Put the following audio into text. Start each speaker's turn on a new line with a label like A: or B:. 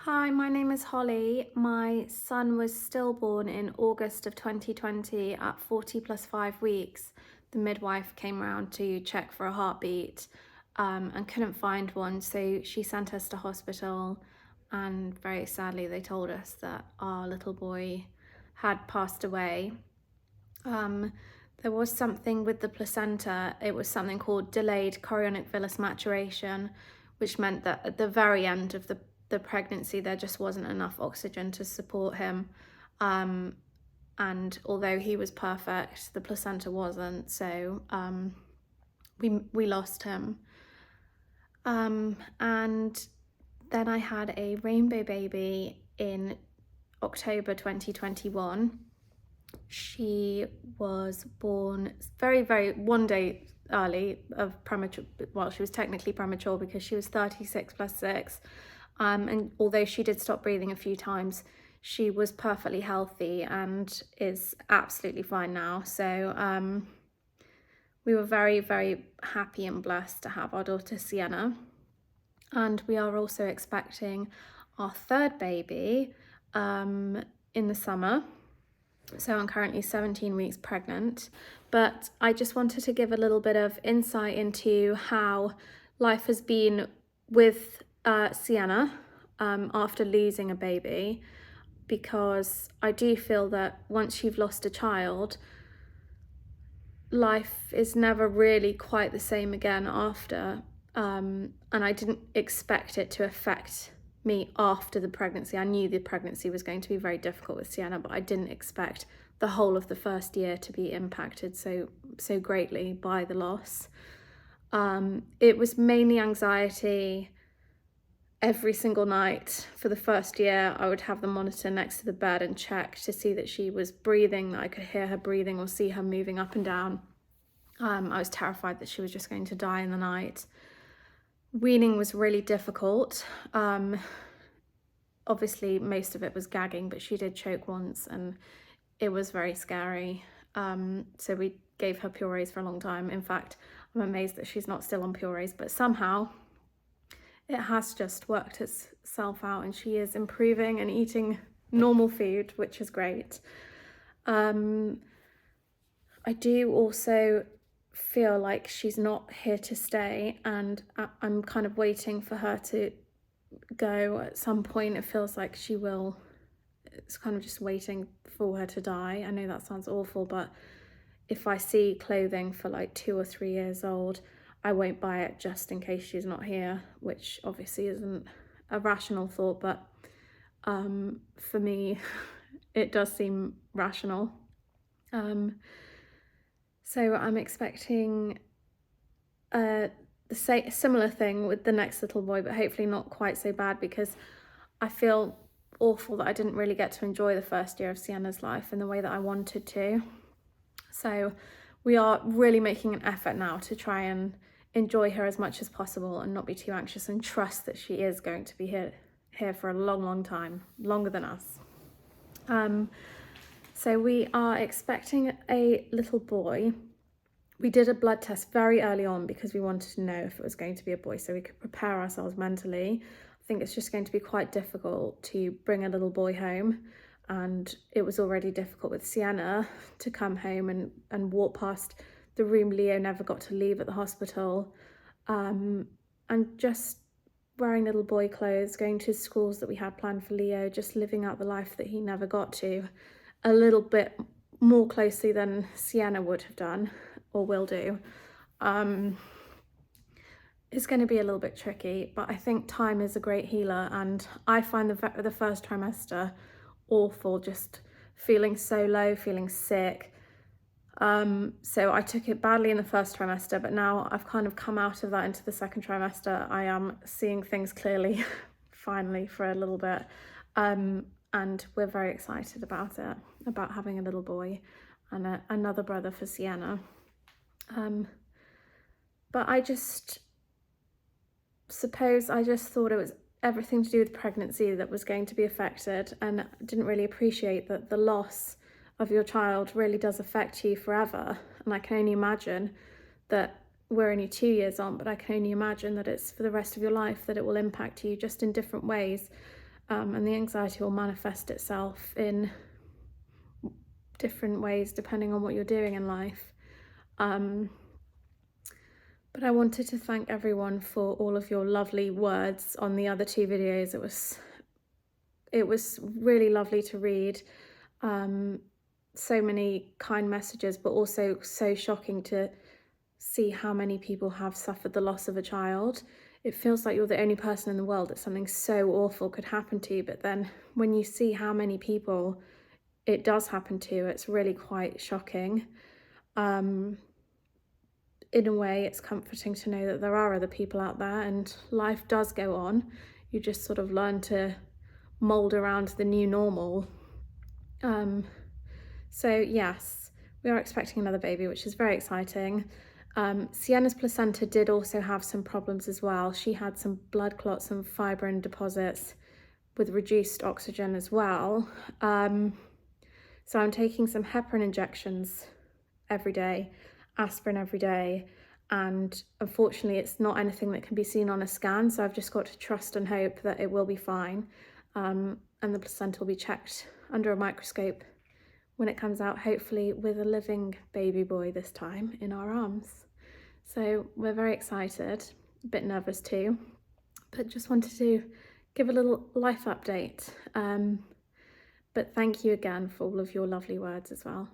A: Hi, my name is Holly. My son was stillborn in August of 2020 at 40 plus 5 weeks. The midwife came around to check for a heartbeat and couldn't find one, so she sent us to hospital. And very sadly, they told us that our little boy had passed away. Um, there was something with the placenta. It was something called delayed chorionic villus maturation, which meant that at the very end of the pregnancy, there just wasn't enough oxygen to support him. And although he was perfect, the placenta wasn't, so we lost him. And then I had a rainbow baby in October 2021. She was born one day early of premature. Well, she was technically premature because she was 36 plus 6. And although she did stop breathing a few times, she was perfectly healthy and is absolutely fine now. So we were very, very happy and blessed to have our daughter Sienna. And we are also expecting our third baby in the summer. So I'm currently 17 weeks pregnant, but I just wanted to give a little bit of insight into how life has been with Sienna after losing a baby, because I do feel that once you've lost a child, life is never really quite the same again after. And I didn't expect it to affect me after the pregnancy. I knew the pregnancy was going to be very difficult with Sienna, but I didn't expect the whole of the first year to be impacted so greatly by the loss. It was mainly anxiety. Every single night for the first year, I would have the monitor next to the bed and check to see that she was breathing, that I could hear her breathing or see her moving up and down. I was terrified that she was just going to die in the night. Weaning was really difficult. Obviously, most of it was gagging, but she did choke once and it was very scary. So we gave her purees for a long time. In fact, I'm amazed that she's not still on purees, but somehow it has just worked itself out and she is improving and eating normal food, which is great. I do also feel like she's not here to stay, and I'm kind of waiting for her to go at some point. It feels like she will. It's kind of just waiting for her to die. I know that sounds awful, but if I see clothing for like 2 or 3 years old, I won't buy it just in case she's not here, which obviously isn't a rational thought, but for me, it does seem rational. So I'm expecting the similar thing with the next little boy, but hopefully not quite so bad, because I feel awful that I didn't really get to enjoy the first year of Sienna's life in the way that I wanted to. So we are really making an effort now to try and enjoy her as much as possible and not be too anxious, and trust that she is going to be here for a long time, longer than us. So we are expecting a little boy. We did a blood test very early on because we wanted to know if it was going to be a boy so we could prepare ourselves mentally. I think it's just going to be quite difficult to bring a little boy home, and it was already difficult with Sienna to come home and walk past the room Leo never got to leave at the hospital, and just wearing little boy clothes, going to schools that we had planned for Leo, just living out the life that he never got to, a little bit more closely than Sienna would have done or will do. It's going to be a little bit tricky, but I think time is a great healer, and I find the first trimester awful, just feeling so low, feeling sick. So I took it badly in the first trimester, but now I've kind of come out of that into the second trimester. I am seeing things clearly, finally, for a little bit. And we're very excited about it, about having a little boy and another brother for Sienna. But I just thought it was everything to do with pregnancy that was going to be affected, and didn't really appreciate that the loss of your child really does affect you forever. And I can only imagine that we're only 2 years on, but I can only imagine that it's for the rest of your life, that it will impact you just in different ways. and the anxiety will manifest itself in different ways depending on what you're doing in life. But I wanted to thank everyone for all of your lovely words on the other 2 videos. It was really lovely to read. So many kind messages, but also so shocking to see how many people have suffered the loss of a child. It feels like you're the only person in the world that something so awful could happen to, but then when you see how many people it does happen to, it's really quite shocking. In a way, it's comforting to know that there are other people out there and life does go on. You just sort of learn to mold around the new normal. So yes, we are expecting another baby, which is very exciting. Sienna's placenta did also have some problems as well. She had some blood clots and fibrin deposits with reduced oxygen as well. So I'm taking some heparin injections every day, aspirin every day, and unfortunately it's not anything that can be seen on a scan, so I've just got to trust and hope that it will be fine, and the placenta will be checked under a microscope when it comes out, hopefully with a living baby boy this time in our arms. So we're very excited, a bit nervous too, but just wanted to give a little life update. But thank you again for all of your lovely words as well.